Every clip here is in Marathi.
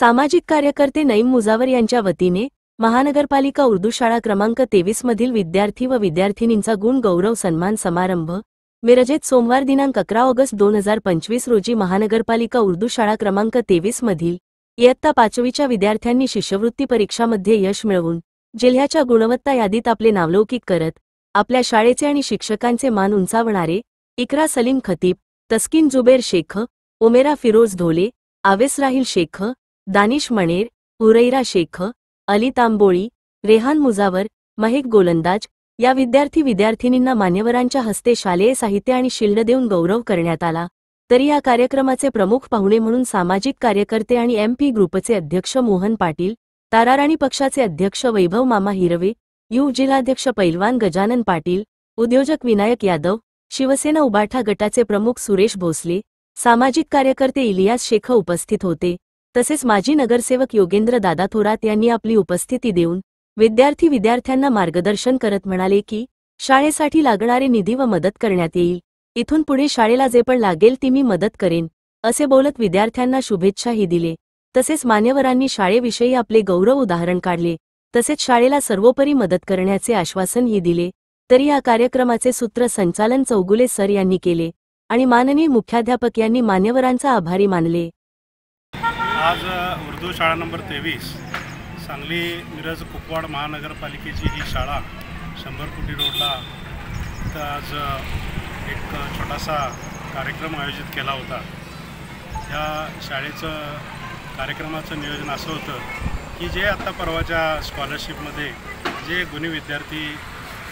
सामाजिक कार्यकर्ते नईम मुजावर यांच्या वतीने महानगरपालिका उर्दू शाळा क्रमांक 23 मधील विद्यार्थी व विद्यार्थिनींचा गुण गौरव सन्मान समारंभ मिरजेत सोमवार दिनांक 11 ऑगस्ट 2025 रोजी महानगरपालिका उर्दू शाळा क्रमांक 23 मधील इयत्ता 5वीच्या विद्यार्थ्यांनी शिष्यवृत्ती परीक्षामध्ये यश मिळवून जिल्ह्याच्या गुणवत्ता यादीत आपले नावलौकिक करत आपल्या शाळेचे आणि शिक्षकांचे मान उंचावणारे इकरा सलीम खतीब, तस्किन जुबेर शेख, उमेरा फिरोज धोले, आवेस राहिल शेख, दानिश मणेर, हुरैरा शेख, अली तांबोळी, रेहान मुजावर, महक गोलंदाज या विद्यार्थी-विद्यार्थिनींना मान्यवरांच्या हस्ते शालेय साहित्य आणि शिल्ड देऊन गौरव करण्यात आला। तरी या कार्यक्रमाचे प्रमुख पाहुणे म्हणून सामाजिक कार्यकर्ते आणि MP ग्रुपचे अध्यक्ष मोहन पाटील, ताराराणी पक्षाचे अध्यक्ष वैभव मामा हिरवे, जिल्हाध्यक्ष पैलवान गजानन पाटील, उद्योजक विनायक यादव, शिवसेना उबाठा गटाचे प्रमुख सुरेश भोसले, सामाजिक कार्यकर्ते इलियास शेख उपस्थित होते। तसेच माजी नगरसेवक योगेंद्र दादा थोरात यांनी आपली उपस्थिती देऊन विद्यार्थ्यांना मार्गदर्शन करत म्हणाले की शाळेसाठी लागणारे निधी व मदत करण्यात येईल। इथून पुढे शाळेला जे पण लागेल ती मी मदत करेन असे बोलत विद्यार्थ्यांना शुभेच्छाही दिले। तसेच मान्यवरांनी शाळेविषयी आपले गौरव उदाहरण काढले। तसेच शाळेला सर्वोपरी मदत करण्याचे आश्वासनही दिले। तरी या कार्यक्रमाचे सूत्रसंचालन चौगुले सर यांनी केले आणि माननीय मुख्याध्यापक यांनी मान्यवरांचा आभारी मानले। आज उर्दू शाळा नंबर 23 सांगली मिरज कुपवाड महानगरपालिकेची ही शाळा 100 कोटी रोडला तर आज एक छोटासा कार्यक्रम आयोजित केला होता। या शाळेचं कार्यक्रमाचं नियोजन असं होतं की जे आता परवाच्या स्कॉलरशिपमध्ये जे गुणी विद्यार्थी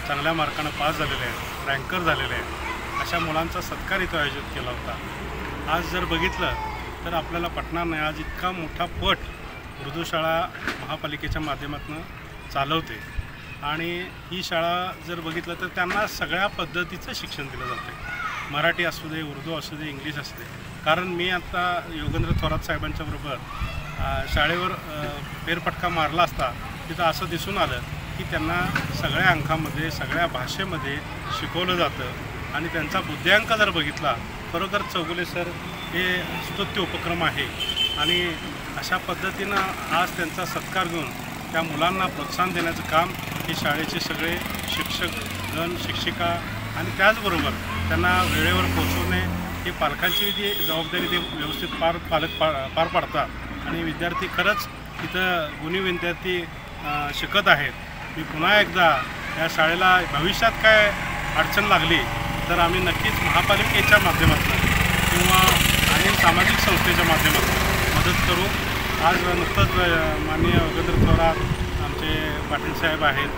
चांगल्या मार्कानं पास झालेले आहेत, रँकर झालेले आहेत, अशा मुलांचा सत्कार इथं आयोजित केला होता। आज जर बघितलं तर आपल्याला पटणार नाही, आज इतका मोठा पट उर्दू शाळा महापालिकेच्या माध्यमातून चालवते आणि ही शाळा जर बघितलं तर त्यांना सगळ्या पद्धतीचं शिक्षण दिलं जातं। मराठी असू दे, उर्दू असू दे, इंग्लिश असू दे। कारण मी आता योगेंद्र थोरात साहेबांच्या बरोबर शाळेवर फेरफटका मारला असता तिथं असं दिसून आलं की त्यांना सगळ्या अंकामध्ये सगळ्या भाषेमध्ये शिकवलं जातं आणि त्यांचा बुद्ध्यांक जर बघितला खरोखर चौगुले सर हे स्तुत्य उपक्रम आहे आणि अशा पद्धतीनं आज त्यांचा सत्कार घेऊन त्या मुलांना प्रोत्साहन देण्याचं काम हे शाळेचे सगळे शिक्षकगण, शिक्षिका आणि त्याचबरोबर त्यांना वेळेवर पोहोचवणे ही पालकांची जी जबाबदारी ते व्यवस्थित पार पाडतात आणि विद्यार्थी खरंच इथं गुणी विद्यार्थी शिकत आहेत। मी पुन्हा एकदा या शाळेला भविष्यात काय अडचण लागली तर आम्ही नक्कीच महापालिकेच्या माध्यमातून किंवा आणि सामाजिक संस्थेच्या माध्यमातून मदत करू। आज नुकतंच माननीय योगेंद्र थोरात आमचे पाटील साहेब आहेत,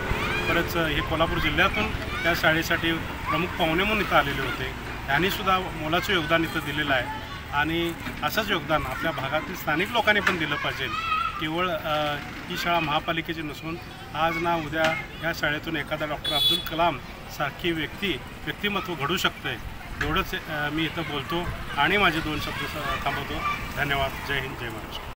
परत हे कोल्हापूर जिल्ह्यातून त्या शाळेसाठी प्रमुख पाहुणे म्हणून इथं आलेले होते। त्यांनीसुद्धा मोलाचं योगदान इथं दिलेलं आहे आणि असंच योगदान आपल्या भागातील स्थानिक लोकांनी पण दिलं पाहिजे। केवळ ही शाळा महापालिकेची नसून आज ना उद्या या शाळेतून एखादा डॉक्टर अब्दुल कलाम सारखी व्यक्तिमत्व घडू शकते। एवढंच मी इथं बोलतो आणि माझे 2 शब्द थांबवतो। धन्यवाद। जय हिंद, जय महाराष्ट्र।